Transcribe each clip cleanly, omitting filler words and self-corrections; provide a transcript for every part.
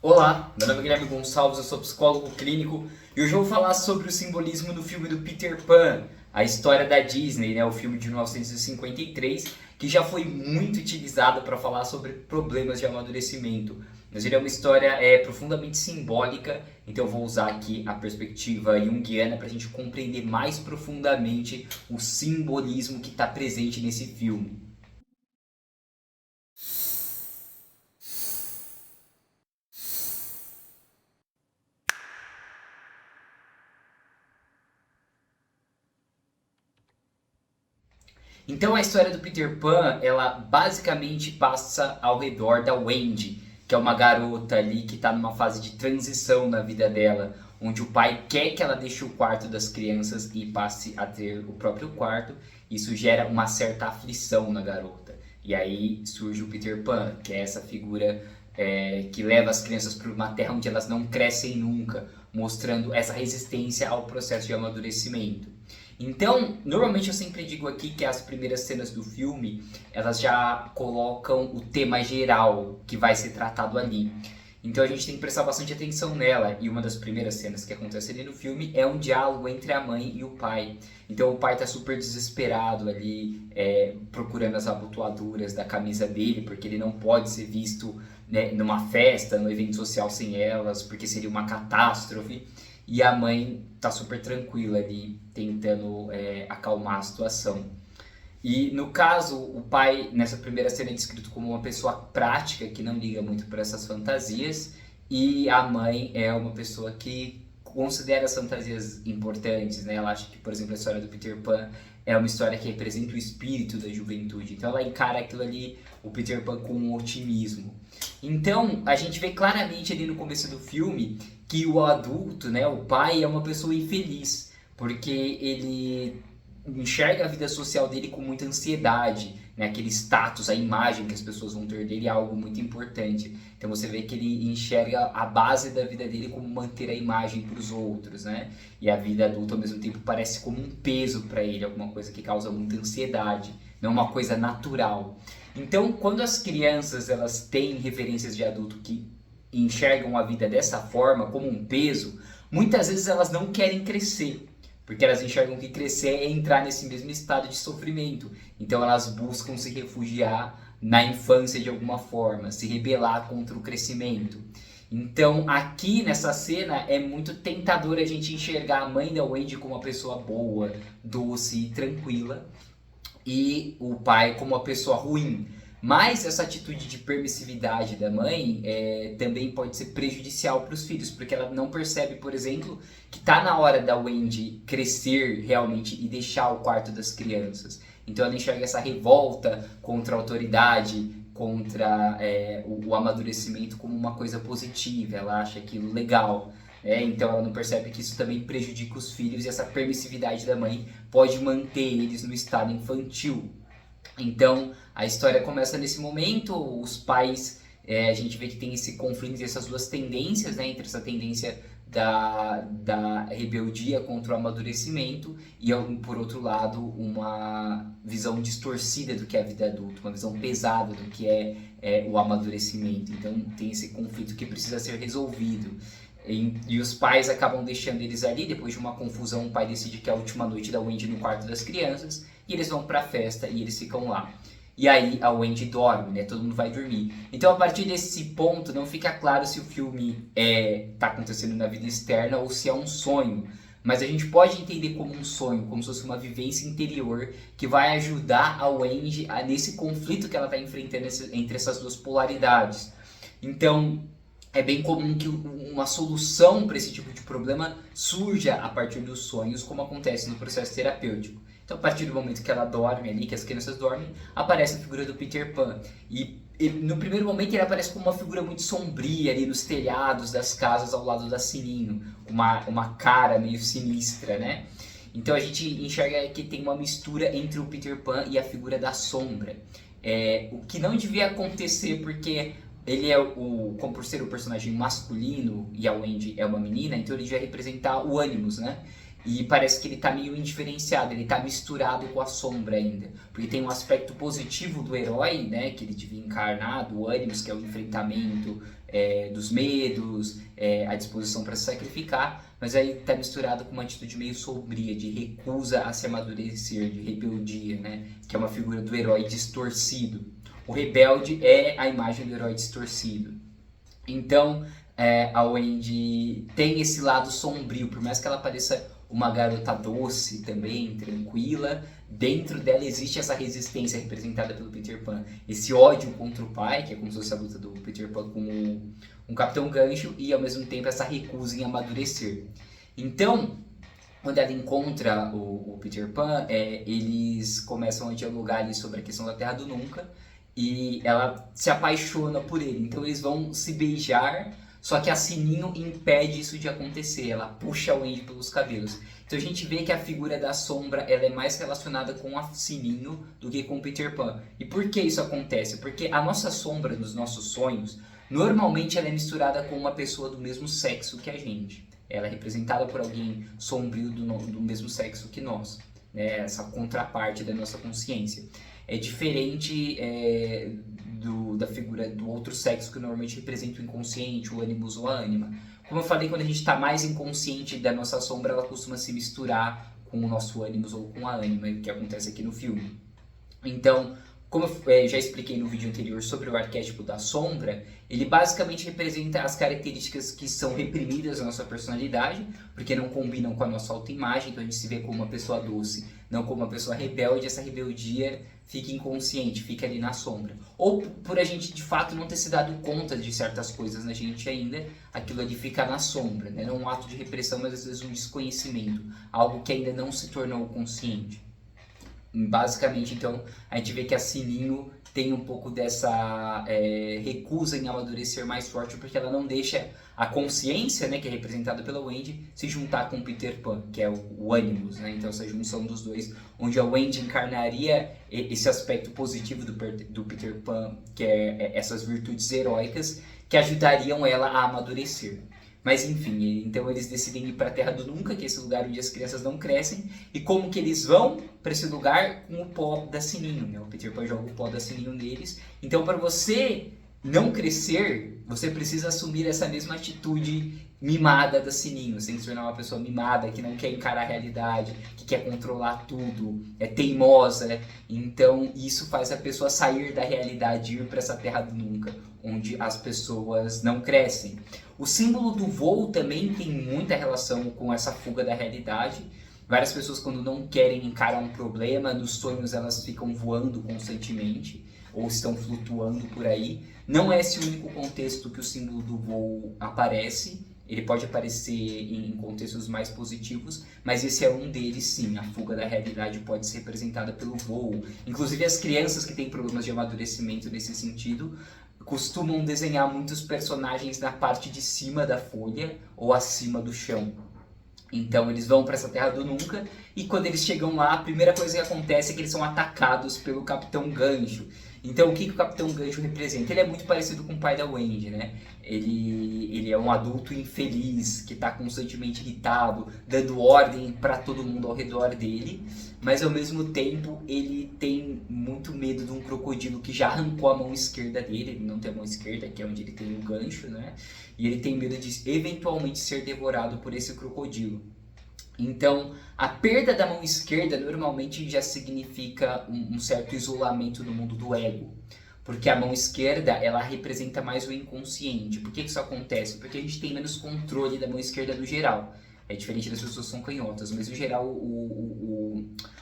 Olá, meu nome é Guilherme Gonçalves, eu sou psicólogo clínico e hoje eu vou falar sobre o simbolismo no filme do Peter Pan, a história da Disney, né, o filme de 1953, que já foi muito utilizado para falar sobre problemas de amadurecimento. Mas ele é uma história profundamente simbólica, então eu vou usar aqui a perspectiva junguiana para a gente compreender mais profundamente o simbolismo que está presente nesse filme. Então a história do Peter Pan, ela basicamente passa ao redor da Wendy, que é uma garota ali que está numa fase de transição na vida dela, onde o pai quer que ela deixe o quarto das crianças e passe a ter o próprio quarto. Isso gera uma certa aflição na garota. E aí surge o Peter Pan, que é essa figura que leva as crianças para uma terra onde elas não crescem nunca, mostrando essa resistência ao processo de amadurecimento. Então, normalmente eu sempre digo aqui que as primeiras cenas do filme, elas já colocam o tema geral que vai ser tratado ali. Então a gente tem que prestar bastante atenção nela. E uma das primeiras cenas que acontece ali no filme é um diálogo entre a mãe e o pai. Então o pai tá super desesperado ali, procurando as abotoaduras da camisa dele, porque ele não pode ser visto, né, numa festa, no evento social sem elas, porque seria uma catástrofe. E a mãe tá super tranquila ali, tentando acalmar a situação. E no caso, o pai, nessa primeira cena, é descrito como uma pessoa prática, que não liga muito para essas fantasias, e a mãe é uma pessoa que considera as fantasias importantes, né? Ela acha que, por exemplo, a história do Peter Pan é uma história que representa o espírito da juventude. Então ela encara aquilo ali, o Peter Pan, com um otimismo. Então a gente vê claramente ali no começo do filme que o adulto, né, o pai, é uma pessoa infeliz, porque ele enxerga a vida social dele com muita ansiedade, né? Aquele status, a imagem que as pessoas vão ter dele é algo muito importante. Então você vê que ele enxerga a base da vida dele como manter a imagem para os outros, né? E a vida adulta ao mesmo tempo parece como um peso para ele, alguma coisa que causa muita ansiedade, não uma coisa natural. Então, quando as crianças elas têm referências de adulto que enxergam a vida dessa forma, como um peso, muitas vezes elas não querem crescer, porque elas enxergam que crescer é entrar nesse mesmo estado de sofrimento. Então elas buscam se refugiar na infância de alguma forma, se rebelar contra o crescimento. Então aqui nessa cena é muito tentador a gente enxergar a mãe da Wendy como uma pessoa boa, doce e tranquila, e o pai como uma pessoa ruim. Mas essa atitude de permissividade da mãe também pode ser prejudicial para os filhos, porque ela não percebe, por exemplo, que está na hora da Wendy crescer realmente e deixar o quarto das crianças. Então ela enxerga essa revolta contra a autoridade, contra o amadurecimento como uma coisa positiva, ela acha aquilo legal. Então ela não percebe que isso também prejudica os filhos e essa permissividade da mãe pode manter eles no estado infantil. Então a história começa nesse momento, os pais, a gente vê que tem esse conflito entre essas duas tendências, né, entre essa tendência da rebeldia contra o amadurecimento e, por outro lado, uma visão distorcida do que é a vida adulta, uma visão pesada do que é o amadurecimento. Então tem esse conflito que precisa ser resolvido. E os pais acabam deixando eles ali, depois de uma confusão, o pai decide que é a última noite da Wendy no quarto das crianças, e eles vão pra festa e eles ficam lá. E aí a Wendy dorme, né? Todo mundo vai dormir. Então a partir desse ponto não fica claro se o filme tá acontecendo na vida externa ou se é um sonho. Mas a gente pode entender como um sonho, como se fosse uma vivência interior que vai ajudar a Wendy nesse conflito que ela está enfrentando entre essas duas polaridades. Então é bem comum que uma solução para esse tipo de problema surja a partir dos sonhos, como acontece no processo terapêutico. Então, a partir do momento que ela dorme ali, que as crianças dormem, aparece a figura do Peter Pan. E no primeiro momento ele aparece como uma figura muito sombria ali nos telhados das casas ao lado da Sininho, uma cara meio sinistra, né? Então a gente enxerga que tem uma mistura entre o Peter Pan e a figura da sombra. O que não devia acontecer, porque ele como por ser o personagem masculino e a Wendy é uma menina, então ele devia representar o Animus, né? E parece que ele tá meio indiferenciado, ele tá misturado com a sombra ainda. Porque tem um aspecto positivo do herói, né, que ele devia encarnar, do Animus, que é o enfrentamento, dos medos, a disposição para se sacrificar, mas aí está misturado com uma atitude meio sombria, de recusa a se amadurecer, de rebeldia, né? Que é uma figura do herói distorcido. O rebelde é a imagem do herói distorcido. Então, a Wendy tem esse lado sombrio, por mais que ela pareça uma garota doce também, tranquila, dentro dela existe essa resistência representada pelo Peter Pan. Esse ódio contra o pai, que é como se fosse a luta do Peter Pan com um Capitão Gancho, e ao mesmo tempo essa recusa em amadurecer. Então, quando ela encontra o Peter Pan, eles começam a dialogar ali sobre a questão da Terra do Nunca, e ela se apaixona por ele. Então eles vão se beijar, só que a Sininho impede isso de acontecer, ela puxa o Wendy pelos cabelos. Então a gente vê que a figura da sombra ela é mais relacionada com a Sininho do que com o Peter Pan. E por que isso acontece? Porque a nossa sombra nos nossos sonhos, normalmente ela é misturada com uma pessoa do mesmo sexo que a gente. Ela é representada por alguém sombrio do mesmo sexo que nós, né? Essa contraparte da nossa consciência. É diferente da figura do outro sexo que normalmente representa o inconsciente, o ânimos ou a ânima. Como eu falei, quando a gente está mais inconsciente da nossa sombra, ela costuma se misturar com o nosso ânimos ou com a ânima, que acontece aqui no filme. Então, como eu já expliquei no vídeo anterior sobre o arquétipo da sombra, ele basicamente representa as características que são reprimidas na nossa personalidade, porque não combinam com a nossa autoimagem, então a gente se vê como uma pessoa doce, não como uma pessoa rebelde. Essa rebeldia fica inconsciente, fica ali na sombra. Ou por a gente de fato não ter se dado conta de certas coisas na gente ainda, aquilo ali fica na sombra, né? Não um ato de repressão, mas às vezes um desconhecimento, algo que ainda não se tornou consciente. Basicamente, então, a gente vê que a Sininho tem um pouco dessa recusa em amadurecer mais forte, porque ela não deixa a consciência, né, que é representada pela Wendy, se juntar com o Peter Pan, que é o Animus, né? Então essa junção dos dois, onde a Wendy encarnaria esse aspecto positivo do Peter Pan, que é essas virtudes heróicas, que ajudariam ela a amadurecer. Mas enfim, então eles decidem ir para a Terra do Nunca, que é esse lugar onde as crianças não crescem. E como que eles vão para esse lugar? Com o pó da Sininho, né? O Peter Pan joga o pó da Sininho neles. Então, para você não crescer, você precisa assumir essa mesma atitude mimada da Sininho. Você tem que se tornar uma pessoa mimada, que não quer encarar a realidade, que quer controlar tudo, é teimosa. Então, isso faz a pessoa sair da realidade e ir para essa Terra do Nunca, onde as pessoas não crescem. O símbolo do voo também tem muita relação com essa fuga da realidade. Várias pessoas, quando não querem encarar um problema, nos sonhos elas ficam voando constantemente ou estão flutuando por aí. Não é esse o único contexto que o símbolo do voo aparece. Ele pode aparecer em contextos mais positivos, mas esse é um deles sim. A fuga da realidade pode ser representada pelo voo. Inclusive as crianças que têm problemas de amadurecimento nesse sentido costumam desenhar muitos personagens na parte de cima da folha ou acima do chão. Então eles vão para essa Terra do Nunca e quando eles chegam lá, a primeira coisa que acontece é que eles são atacados pelo Capitão Gancho. Então o que o Capitão Gancho representa? Ele é muito parecido com o pai da Wendy, né? Ele é um adulto infeliz, que está constantemente irritado, dando ordem para todo mundo ao redor dele, mas ao mesmo tempo ele tem muito medo de um crocodilo que já arrancou a mão esquerda dele. Ele não tem a mão esquerda, que é onde ele tem o gancho, né? E ele tem medo de eventualmente ser devorado por esse crocodilo. Então, a perda da mão esquerda normalmente já significa um certo isolamento no mundo do ego. Porque a mão esquerda, ela representa mais o inconsciente. Por que isso acontece? Porque a gente tem menos controle da mão esquerda no geral. É diferente das pessoas que são canhotas, mas no geral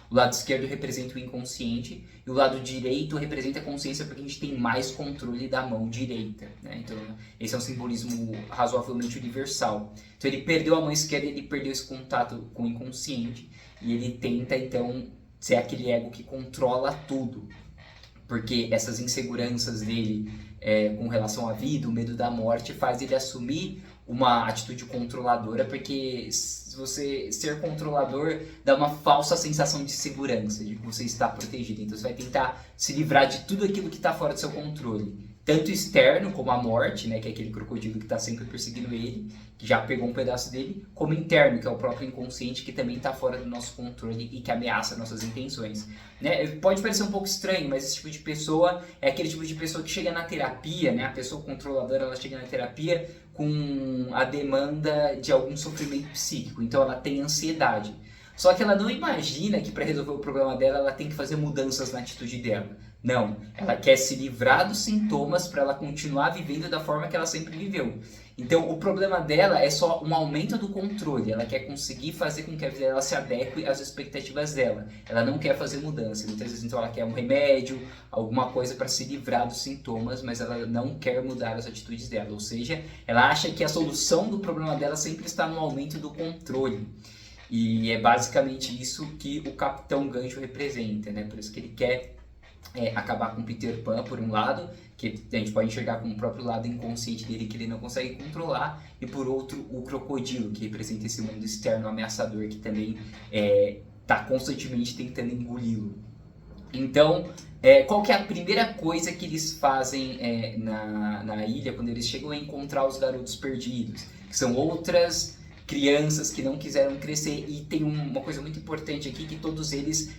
o lado esquerdo representa o inconsciente e o lado direito representa a consciência, porque a gente tem mais controle da mão direita, né? Então esse é um simbolismo razoavelmente universal. Então ele perdeu a mão esquerda, ele perdeu esse contato com o inconsciente e ele tenta então ser aquele ego que controla tudo, porque essas inseguranças dele com relação à vida, o medo da morte, faz ele assumir uma atitude controladora, porque se você ser controlador dá uma falsa sensação de segurança, de que você está protegido. Então você vai tentar se livrar de tudo aquilo que está fora do seu controle. tanto externo, como a morte, né, que é aquele crocodilo que está sempre perseguindo ele, que já pegou um pedaço dele, como interno, que é o próprio inconsciente, que também está fora do nosso controle e que ameaça nossas intenções. Né? Pode parecer um pouco estranho, mas esse tipo de pessoa é aquele tipo de pessoa que chega na terapia, né? A pessoa controladora, ela chega na terapia com a demanda de algum sofrimento psíquico, então ela tem ansiedade. Só que ela não imagina que para resolver o problema dela, ela tem que fazer mudanças na atitude dela. Não, ela quer se livrar dos sintomas para ela continuar vivendo da forma que ela sempre viveu. Então, o problema dela é só um aumento do controle. Ela quer conseguir fazer com que a vida dela se adeque às expectativas dela. Ela não quer fazer mudança. Muitas vezes, então, ela quer um remédio, alguma coisa para se livrar dos sintomas, mas ela não quer mudar as atitudes dela. Ou seja, ela acha que a solução do problema dela sempre está no aumento do controle. E é basicamente isso que o Capitão Gancho representa, né? Por isso que ele quer acabar com Peter Pan, por um lado, que a gente pode enxergar como o próprio lado inconsciente dele que ele não consegue controlar, e por outro, o crocodilo, que representa esse mundo externo ameaçador que também está constantemente tentando engoli-lo. Então, qual que é a primeira coisa que eles fazem na ilha quando eles chegam a encontrar os garotos perdidos? Que são outras crianças que não quiseram crescer, e tem uma coisa muito importante aqui, que todos eles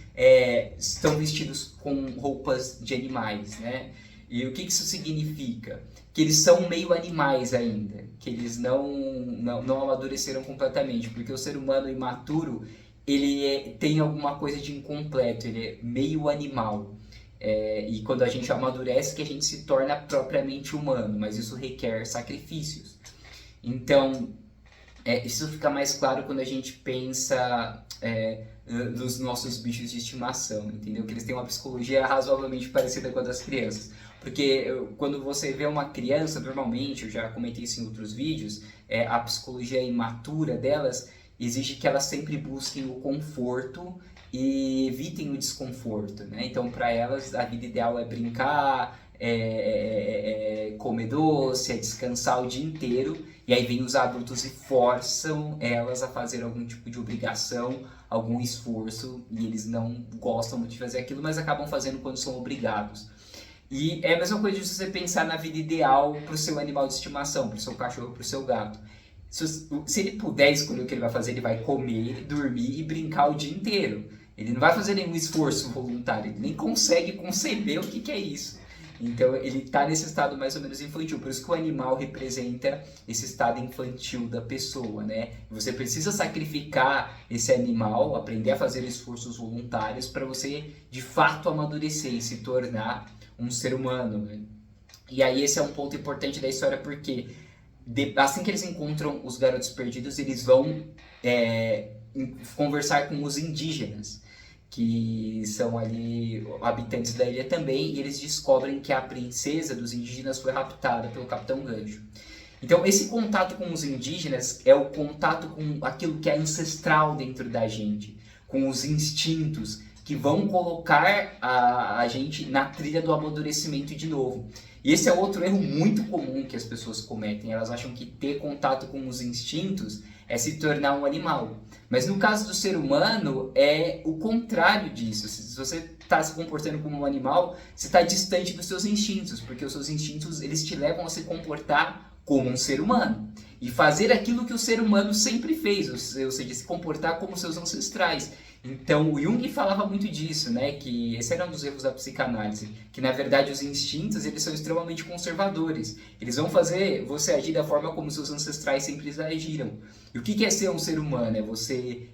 estão vestidos com roupas de animais, né? E o que isso significa? Que eles são meio animais ainda, que eles não amadureceram completamente, porque o ser humano imaturo, ele tem alguma coisa de incompleto, ele é meio animal. E quando a gente amadurece, que a gente se torna propriamente humano, mas isso requer sacrifícios. Então, isso fica mais claro quando a gente pensa nos nossos bichos de estimação, entendeu? Que eles têm uma psicologia razoavelmente parecida com a das crianças. Porque quando você vê uma criança, normalmente, eu já comentei isso em outros vídeos, a psicologia imatura delas exige que elas sempre busquem o conforto e evitem o desconforto, né? Então, para elas, a vida ideal é brincar, comer doce, descansar o dia inteiro, e aí vem os adultos e forçam elas a fazer algum tipo de obrigação, algum esforço, e eles não gostam muito de fazer aquilo, mas acabam fazendo quando são obrigados. E é a mesma coisa de você pensar na vida ideal para o seu animal de estimação, para o seu cachorro, para o seu gato. Se ele puder escolher o que ele vai fazer, ele vai comer, dormir e brincar o dia inteiro. Ele não vai fazer nenhum esforço voluntário, ele nem consegue conceber o que é isso. Então ele está nesse estado mais ou menos infantil, por isso que o animal representa esse estado infantil da pessoa, né? Você precisa sacrificar esse animal, aprender a fazer esforços voluntários para você de fato amadurecer e se tornar um ser humano, né? E aí esse é um ponto importante da história, porque assim que eles encontram os garotos perdidos, eles vão conversar com os indígenas, que são ali habitantes da ilha também, e eles descobrem que a princesa dos indígenas foi raptada pelo Capitão Gancho. Então esse contato com os indígenas é o contato com aquilo que é ancestral dentro da gente, com os instintos que vão colocar a gente na trilha do amadurecimento de novo. E esse é outro erro muito comum que as pessoas cometem. Elas acham que ter contato com os instintos é se tornar um animal. Mas no caso do ser humano, é o contrário disso. Se você está se comportando como um animal, você está distante dos seus instintos, porque os seus instintos eles te levam a se comportar como um ser humano. E fazer aquilo que o ser humano sempre fez, ou seja, se comportar como seus ancestrais. Então o Jung falava muito disso, né? Que esse era um dos erros da psicanálise, que na verdade os instintos eles são extremamente conservadores. Eles vão fazer você agir da forma como seus ancestrais sempre agiram. E o que é ser um ser humano? É você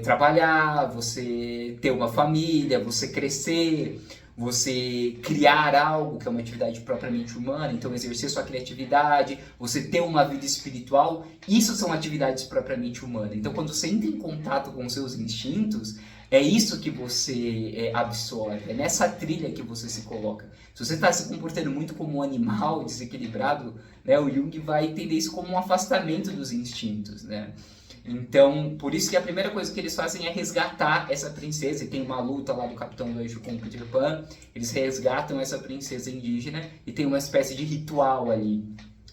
trabalhar, você ter uma família, você crescer, você criar algo que é uma atividade propriamente humana, então exercer sua criatividade, você ter uma vida espiritual, isso são atividades propriamente humanas. Então quando você entra em contato com os seus instintos, é isso que você absorve, é nessa trilha que você se coloca. Se você está se comportando muito como um animal desequilibrado, né, o Jung vai entender isso como um afastamento dos instintos, né? Então, por isso que a primeira coisa que eles fazem é resgatar essa princesa, e tem uma luta lá do Capitão Gancho com o Peter Pan, eles resgatam essa princesa indígena e tem uma espécie de ritual ali.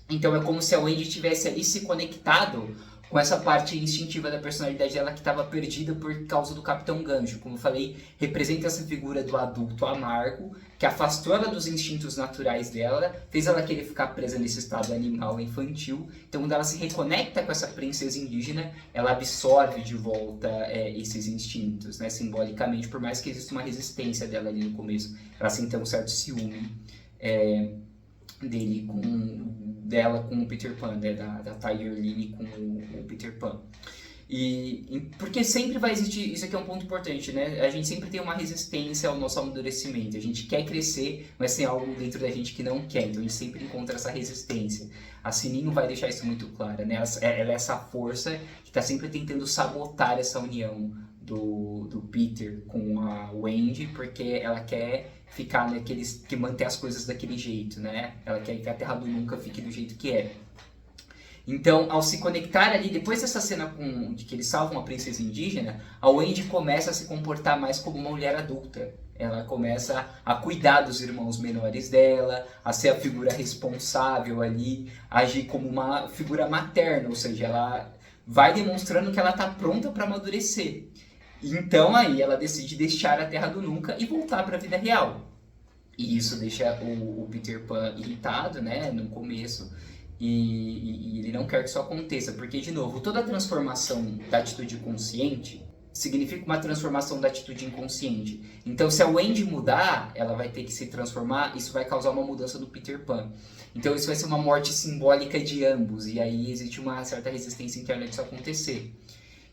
Então é como se a Wendy tivesse ali se conectado com essa parte instintiva da personalidade dela que estava perdida por causa do Capitão Gancho. Como eu falei, representa essa figura do adulto amargo, que afastou ela dos instintos naturais dela, fez ela querer ficar presa nesse estado animal infantil. Então, quando ela se reconecta com essa princesa indígena, ela absorve de volta esses instintos, né, simbolicamente, por mais que exista uma resistência dela ali no começo. Ela sente um certo ciúme dela com o Peter Pan, né, da Tiger Lily com o Peter Pan. Porque sempre vai existir, isso aqui é um ponto importante, né? A gente sempre tem uma resistência ao nosso amadurecimento. A gente quer crescer, mas tem algo dentro da gente que não quer. Então a gente sempre encontra essa resistência. A Sininho vai deixar isso muito claro, né? Ela é essa força que está sempre tentando sabotar essa união do Peter com a Wendy, porque ela quer ficar que manter as coisas daquele jeito, né? Ela quer que a Terra do Nunca fique do jeito que é. Então, ao se conectar ali, depois dessa cena de que eles salvam a princesa indígena, a Wendy começa a se comportar mais como uma mulher adulta. Ela começa a cuidar dos irmãos menores dela, a ser a figura responsável ali, a agir como uma figura materna, ou seja, ela vai demonstrando que ela está pronta para amadurecer. Então aí ela decide deixar a Terra do Nunca e voltar para a vida real. E isso deixa o Peter Pan irritado, né, no começo. E ele não quer que isso aconteça, porque, de novo, toda transformação da atitude consciente significa uma transformação da atitude inconsciente. Então, se a Wendy mudar, ela vai ter que se transformar, isso vai causar uma mudança do Peter Pan. Então, isso vai ser uma morte simbólica de ambos, e aí existe uma certa resistência interna disso acontecer.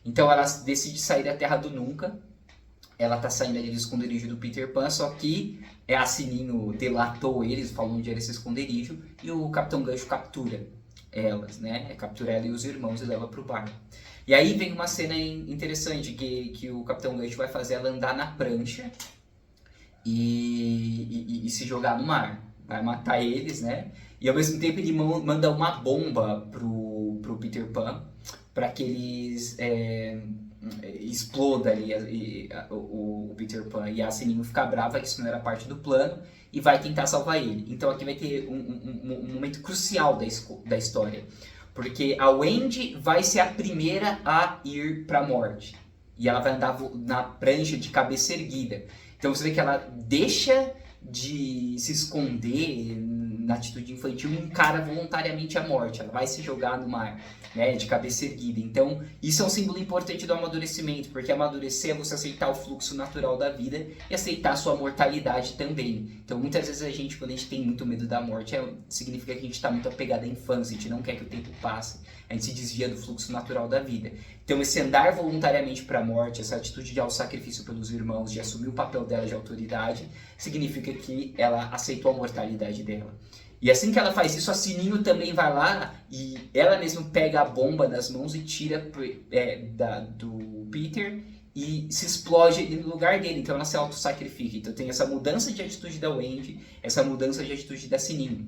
Então, ela decide sair da Terra do Nunca, ela tá saindo ali do esconderijo do Peter Pan, só que a Sininho delatou eles, falou onde era esse esconderijo, e o Capitão Gancho captura elas, né? Captura ela e os irmãos e leva pro bar. E aí vem uma cena interessante, que o Capitão Gancho vai fazer ela andar na prancha e se jogar no mar. Vai matar eles, né? E ao mesmo tempo ele manda uma bomba pro Peter Pan, para que eles exploda ali o Peter Pan, e a Sininho fica brava que isso não era parte do plano e vai tentar salvar ele. Então aqui vai ter um momento crucial da história, porque a Wendy vai ser a primeira a ir para a morte e ela vai andar na prancha de cabeça erguida. Então você vê que ela deixa de se esconder na atitude infantil e encara voluntariamente a morte. Ela vai se jogar no mar, né, de cabeça erguida. Então, isso é um símbolo importante do amadurecimento, porque amadurecer é você aceitar o fluxo natural da vida e aceitar a sua mortalidade também. Então, muitas vezes a gente, quando a gente tem muito medo da morte, significa que a gente está muito apegado à infância, a gente não quer que o tempo passe, a gente se desvia do fluxo natural da vida. Então, esse andar voluntariamente para a morte, essa atitude de auto-sacrifício pelos irmãos, de assumir o papel dela de autoridade, significa que ela aceitou a mortalidade dela. E assim que ela faz isso, a Sininho também vai lá e ela mesma pega a bomba das mãos e tira do Peter e se explode no lugar dele. Então ela se auto-sacrifica. Então tem essa mudança de atitude da Wendy, essa mudança de atitude da Sininho.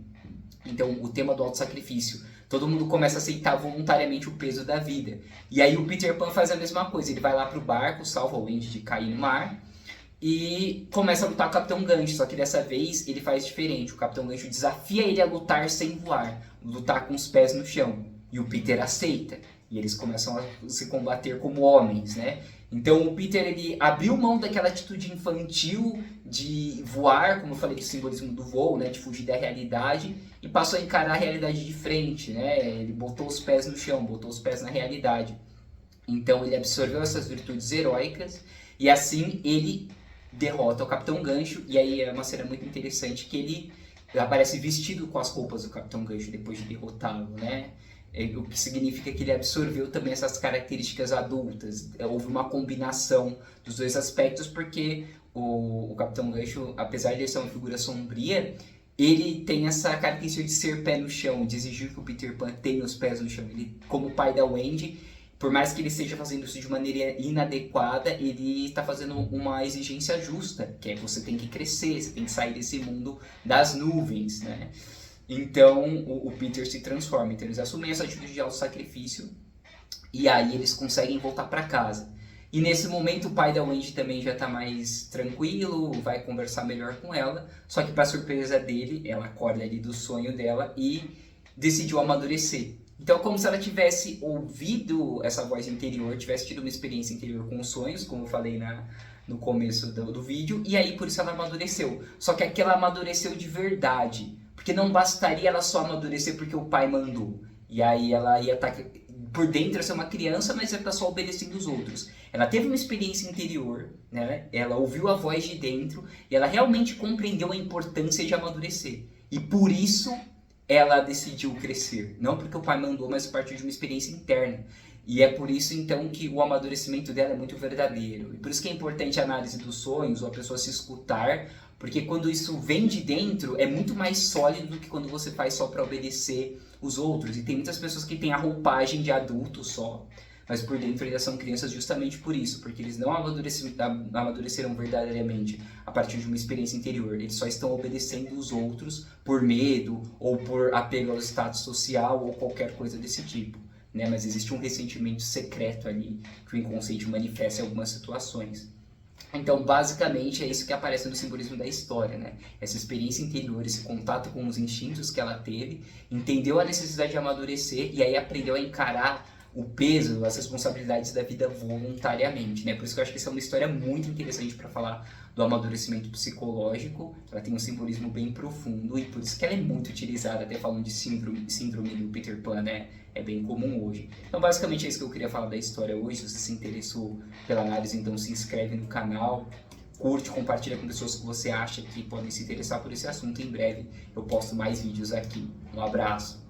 Então o tema do auto-sacrifício. Todo mundo começa a aceitar voluntariamente o peso da vida. E aí o Peter Pan faz a mesma coisa. Ele vai lá pro barco, salva a Wendy de cair no mar e começa a lutar com o Capitão Gancho, só que dessa vez ele faz diferente. O Capitão Gancho desafia ele a lutar sem voar, lutar com os pés no chão. E o Peter aceita. E eles começam a se combater como homens, né? Então o Peter, ele abriu mão daquela atitude infantil de voar, como eu falei, do simbolismo do voo, né? De fugir da realidade, e passou a encarar a realidade de frente, né? Ele botou os pés no chão, botou os pés na realidade. Então ele absorveu essas virtudes heróicas e assim ele derrota o Capitão Gancho. E aí é uma cena muito interessante que ele aparece vestido com as roupas do Capitão Gancho depois de derrotá-lo, né? O que significa que ele absorveu também essas características adultas. Houve uma combinação dos dois aspectos, porque o Capitão Gancho, apesar de ele ser uma figura sombria, ele tem essa característica de ser pé no chão, de exigir que o Peter Pan tenha os pés no chão. Ele, como pai da Wendy, por mais que ele esteja fazendo isso de maneira inadequada, ele está fazendo uma exigência justa, que é que você tem que crescer, você tem que sair desse mundo das nuvens, né? Então o Peter se transforma, então eles assumem essa atitude de auto-sacrifício e aí eles conseguem voltar para casa. E nesse momento o pai da Wendy também já está mais tranquilo, vai conversar melhor com ela, só que para surpresa dele, ela acorda ali do sonho dela e decidiu amadurecer. Então é como se ela tivesse ouvido essa voz interior, tivesse tido uma experiência interior com os sonhos, como eu falei no começo do vídeo, e aí por isso ela amadureceu. Só que aqui ela amadureceu de verdade, porque não bastaria ela só amadurecer porque o pai mandou. E aí ela ia estar por dentro ser uma criança, mas ia estar só obedecendo os outros. Ela teve uma experiência interior, né? Ela ouviu a voz de dentro e ela realmente compreendeu a importância de amadurecer. E por isso ela decidiu crescer. Não porque o pai mandou, mas a partir de uma experiência interna. E é por isso, então, que o amadurecimento dela é muito verdadeiro. E por isso que é importante a análise dos sonhos, ou a pessoa se escutar, porque quando isso vem de dentro, é muito mais sólido do que quando você faz só para obedecer os outros. E tem muitas pessoas que têm a roupagem de adulto só, mas por dentro ainda são crianças justamente por isso, porque eles não amadureceram verdadeiramente a partir de uma experiência interior. Eles só estão obedecendo os outros por medo ou por apego ao status social ou qualquer coisa desse tipo. Né? Mas existe um ressentimento secreto ali que o inconsciente manifesta em algumas situações. Então, basicamente, é isso que aparece no simbolismo da história, né? Essa experiência interior, esse contato com os instintos que ela teve, entendeu a necessidade de amadurecer e aí aprendeu a encarar o peso, as responsabilidades da vida voluntariamente, né? Por isso que eu acho que essa é uma história muito interessante para falar do amadurecimento psicológico. Ela tem um simbolismo bem profundo e por isso que ela é muito utilizada, até falando de síndrome do Peter Pan, né? É bem comum hoje. Então, basicamente, é isso que eu queria falar da história hoje. Se você se interessou pela análise, então se inscreve no canal, curte, compartilha com pessoas que você acha que podem se interessar por esse assunto. Em breve eu posto mais vídeos aqui. Um abraço!